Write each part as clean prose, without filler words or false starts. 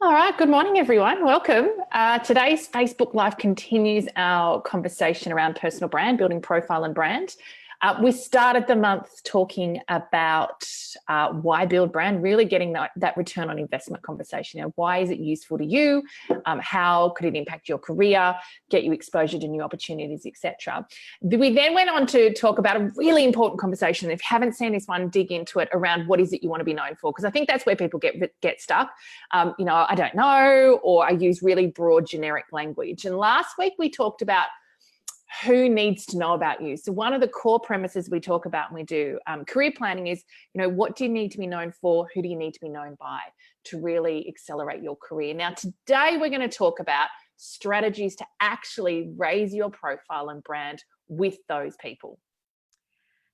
All right, good morning, everyone. Welcome. Today's Facebook Live continues our conversation around personal brand, building profile and brand. We started the month talking about why build brand, really getting that return on investment conversation. You know, why is it useful to you? How could it impact your career, get you exposure to new opportunities, etc. We then went on to talk about a really important conversation. If you haven't seen this one, dig into it around what is it you want to be known for, because I think that's where people get stuck. I don't know, or I use really broad generic language. And last week we talked about who needs to know about you. So one of the core premises we talk about when we do career planning is, what do you need to be known for? Who do you need to be known by to really accelerate your career? Now, today we're going to talk about strategies to actually raise your profile and brand with those people.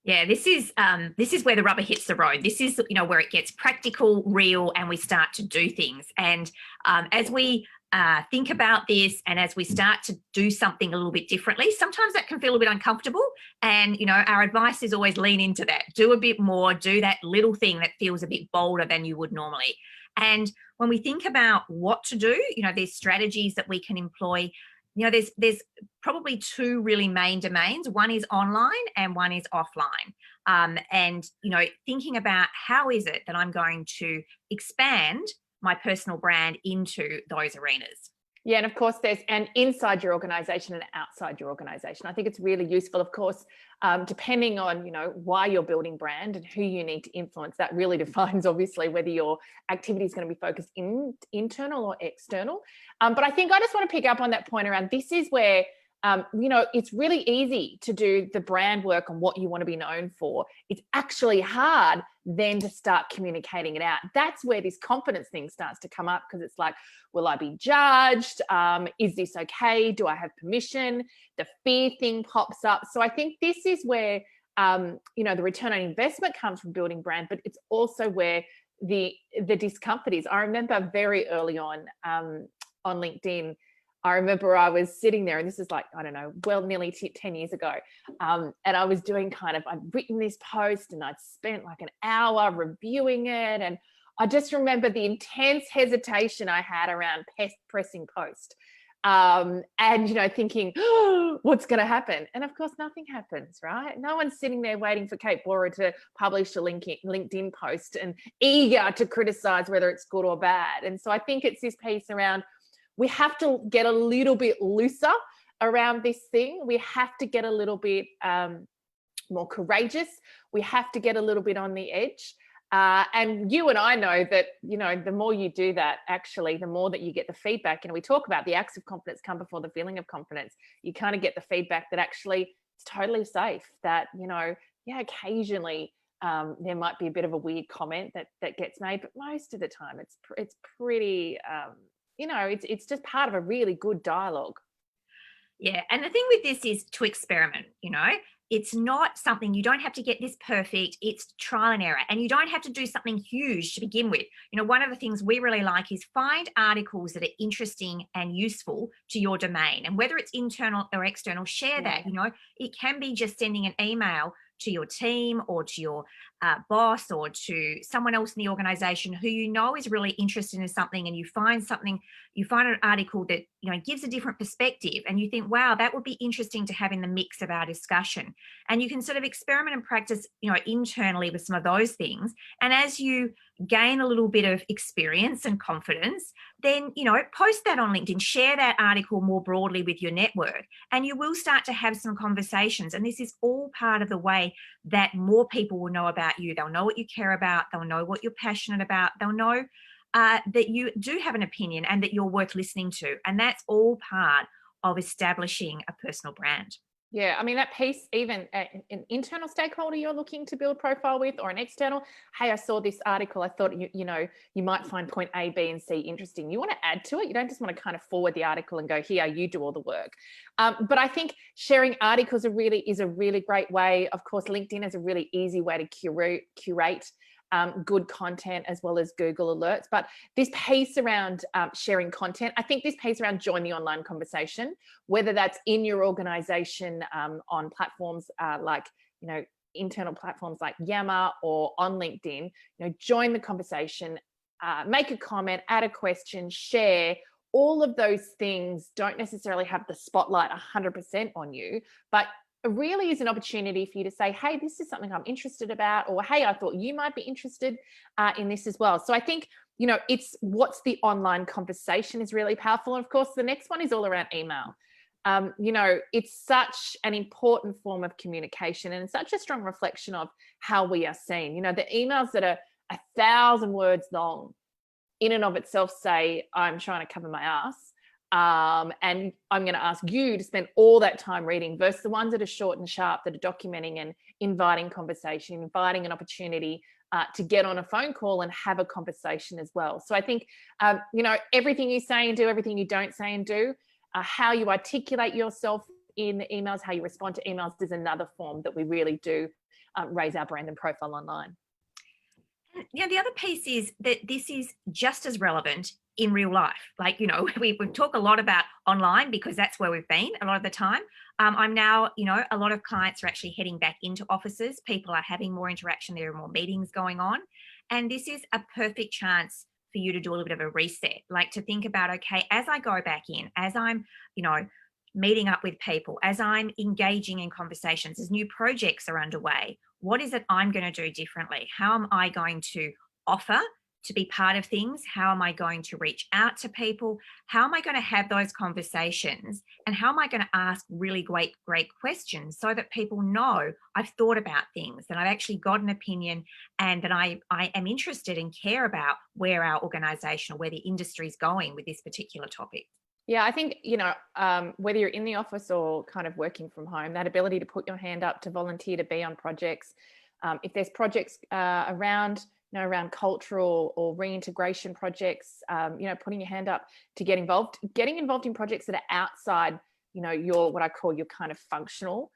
Yeah, this is where the rubber hits the road. This is where it gets practical, real, and we start to do things. And as we think about this, and as we start to do something a little bit differently, sometimes that can feel a bit uncomfortable. And our advice is always lean into that. Do a bit more. Do that little thing that feels a bit bolder than you would normally. And when we think about what to do, there's strategies that we can employ. There's probably two really main domains. One is online and one is offline. And thinking about how is it that I'm going to expand my personal brand into those arenas. Yeah, and of course there's an inside your organization and outside your organization. I think it's really useful, of course, depending on, why you're building brand and who you need to influence. That really defines, obviously, whether your activity is going to be focused internal or external. But I think I just want to pick up on that point around this is where, it's really easy to do the brand work on what you want to be known for. It's actually hard then to start communicating it out. That's where this confidence thing starts to come up, because it's like, will I be judged? Is this okay? Do I have permission? The fear thing pops up. So I think this is where, the return on investment comes from building brand, but it's also where the discomfort is. I remember very early on LinkedIn, I remember I was sitting there, and this is like, I don't know, nearly 10 years ago. And I was doing I'd written this post and I'd spent like an hour reviewing it. And I just remember the intense hesitation I had around pressing post. And, thinking, oh, what's going to happen? And of course, nothing happens, right? No one's sitting there waiting for Kate Bora to publish a LinkedIn post and eager to criticize whether it's good or bad. And so I think it's this piece around, we have to get a little bit looser around this thing. We have to get a little bit more courageous. We have to get a little bit on the edge. And you and I know that, the more you do that, actually, the more that you get the feedback. We talk about the acts of confidence come before the feeling of confidence. You kind of get the feedback that actually it's totally safe, that, occasionally there might be a bit of a weird comment that gets made, but most of the time it's pretty... it's just part of a really good dialogue. Yeah. And the thing with this is to experiment, it's not something, you don't have to get this perfect. It's trial and error. And you don't have to do something huge to begin with. One of the things we really like is find articles that are interesting and useful to your domain. And whether it's internal or external, share that. It can be just sending an email to your team or to your boss or to someone else in the organization who is really interested in something, and you find an article that gives a different perspective, and you think, wow, that would be interesting to have in the mix of our discussion. And you can sort of experiment and practice internally with some of those things, and as you gain a little bit of experience and confidence, then post that on LinkedIn, share that article more broadly with your network, and you will start to have some conversations. And this is all part of the way that more people will know about you. They'll know what you care about, they'll know what you're passionate about, they'll know that you do have an opinion and that you're worth listening to. And that's all part of establishing a personal brand. Yeah, I mean, that piece, even an internal stakeholder you're looking to build profile with, or an external, hey, I saw this article, I thought, you might find point A, B, and C interesting. You want to add to it. You don't just want to kind of forward the article and go, here, you do all the work. But I think sharing articles is a really great way. Of course, LinkedIn is a really easy way to curate good content, as well as Google alerts. But this piece around sharing content, I think this piece around join the online conversation, whether that's in your organization on platforms like, internal platforms like Yammer, or on LinkedIn, join the conversation, make a comment, add a question, share. All of those things don't necessarily have the spotlight 100% on you, but it really is an opportunity for you to say, hey, this is something I'm interested about, or hey, I thought you might be interested in this as well. So I think, it's what's the online conversation is really powerful. And of course, the next one is all around email. It's such an important form of communication and such a strong reflection of how we are seen. The emails that are 1,000 words long in and of itself say, I'm trying to cover my ass. And I'm going to ask you to spend all that time reading versus the ones that are short and sharp, that are documenting and inviting conversation, inviting an opportunity to get on a phone call and have a conversation as well. So I think, everything you say and do, everything you don't say and do, how you articulate yourself in emails, how you respond to emails is another form that we really do raise our brand and profile online. The other piece is that this is just as relevant in real life. Like, we talk a lot about online because that's where we've been a lot of the time. I'm now, a lot of clients are actually heading back into offices. People are having more interaction. There are more meetings going on. And this is a perfect chance for you to do a little bit of a reset, like to think about, okay, as I go back in, as I'm, meeting up with people, as I'm engaging in conversations, as new projects are underway, what is it I'm going to do differently? How am I going to offer to be part of things? How am I going to reach out to people? How am I going to have those conversations? And how am I going to ask really great questions so that people know I've thought about things, that I've actually got an opinion, and that I am interested and care about where our organisation or where the industry is going with this particular topic. Yeah, I think, whether you're in the office or kind of working from home, that ability to put your hand up, to volunteer, to be on projects. If there's projects around cultural or reintegration projects, putting your hand up to get involved, getting involved in projects that are outside, your, what I call your kind of functional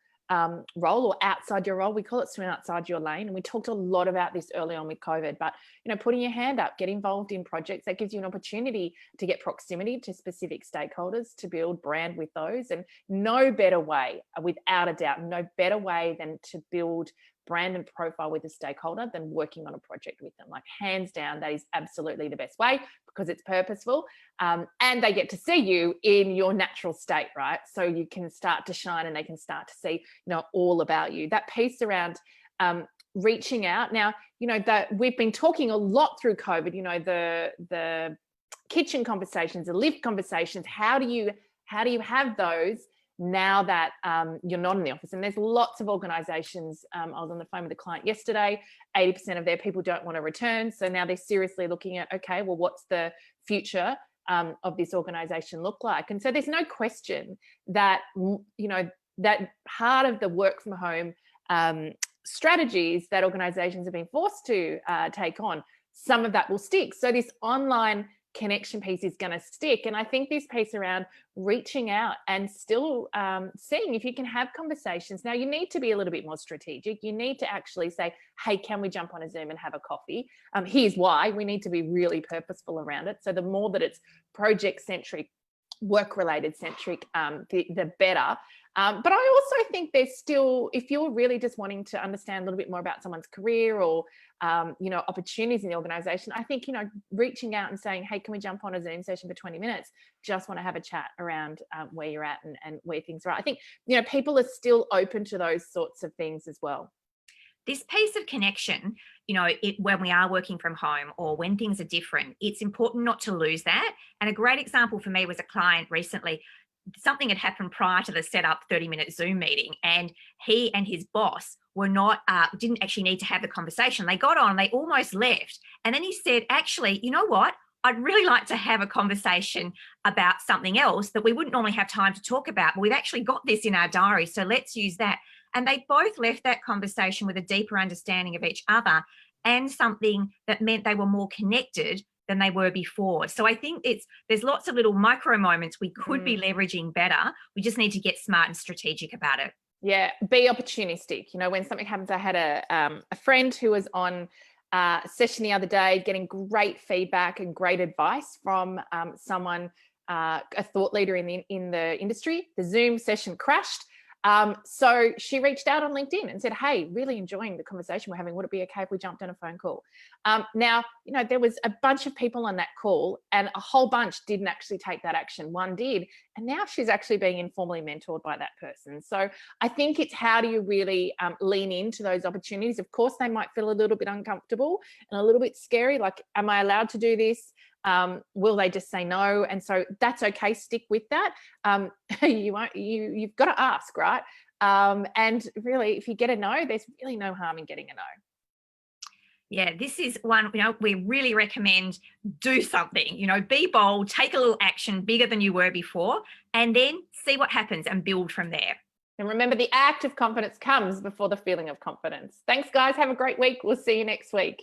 role, or outside your role. We call it swim outside your lane. And we talked a lot about this early on with COVID, but, putting your hand up, get involved in projects, that gives you an opportunity to get proximity to specific stakeholders, to build brand with those. And no better way, without a doubt, no better way than to build brand and profile with a stakeholder than working on a project with them. Like, hands down, that is absolutely the best way, because it's purposeful, and they get to see you in your natural state, right? So you can start to shine and they can start to see, all about you. That piece around reaching out. Now, that we've been talking a lot through COVID, the kitchen conversations, the lift conversations. How do you have those now that you're not in the office? And there's lots of organizations. I was on the phone with a client yesterday. 80% of their people don't want to return. So now they're seriously looking at, okay, well, what's the future of this organization look like? And so there's no question that, that part of the work from home strategies that organizations have been forced to take on, some of that will stick. So this online connection piece is going to stick. And I think this piece around reaching out and still seeing if you can have conversations. Now, you need to be a little bit more strategic. You need to actually say, hey, can we jump on a Zoom and have a coffee? Here's why. We need to be really purposeful around it. So the more that it's project centric, work related centric, the better. But I also think there's still, if you're really just wanting to understand a little bit more about someone's career or, opportunities in the organization, I think, reaching out and saying, hey, can we jump on a Zoom session for 20 minutes? Just want to have a chat around where you're at and where things are at. I think, people are still open to those sorts of things as well. This piece of connection, when we are working from home or when things are different, it's important not to lose that. And a great example for me was a client recently. Something had happened prior to the setup 30-minute Zoom meeting, and he and his boss were not, didn't actually need to have the conversation. They got on, they almost left. And then he said, actually, you know what? I'd really like to have a conversation about something else that we wouldn't normally have time to talk about, but we've actually got this in our diary. So let's use that. And they both left that conversation with a deeper understanding of each other and something that meant they were more connected than they were before. So I think there's lots of little micro moments we could be leveraging better. We just need to get smart and strategic about it. Yeah, be opportunistic. When something happens, I had a friend who was on a session the other day getting great feedback and great advice from someone, a thought leader in the industry. The Zoom session crashed. So she reached out on LinkedIn and said, hey, really enjoying the conversation we're having. Would it be okay if we jumped on a phone call? Now, there was a bunch of people on that call and a whole bunch didn't actually take that action. One did. And now she's actually being informally mentored by that person. So I think it's how do you really lean into those opportunities? Of course, they might feel a little bit uncomfortable and a little bit scary. Like, am I allowed to do this? Will they just say no? And so that's okay. Stick with that. You've got to ask, right? And really, if you get a no, there's really no harm in getting a no. Yeah, this is one, we really recommend do something, be bold, take a little action bigger than you were before, and then see what happens and build from there. And remember, the act of confidence comes before the feeling of confidence. Thanks, guys. Have a great week. We'll see you next week.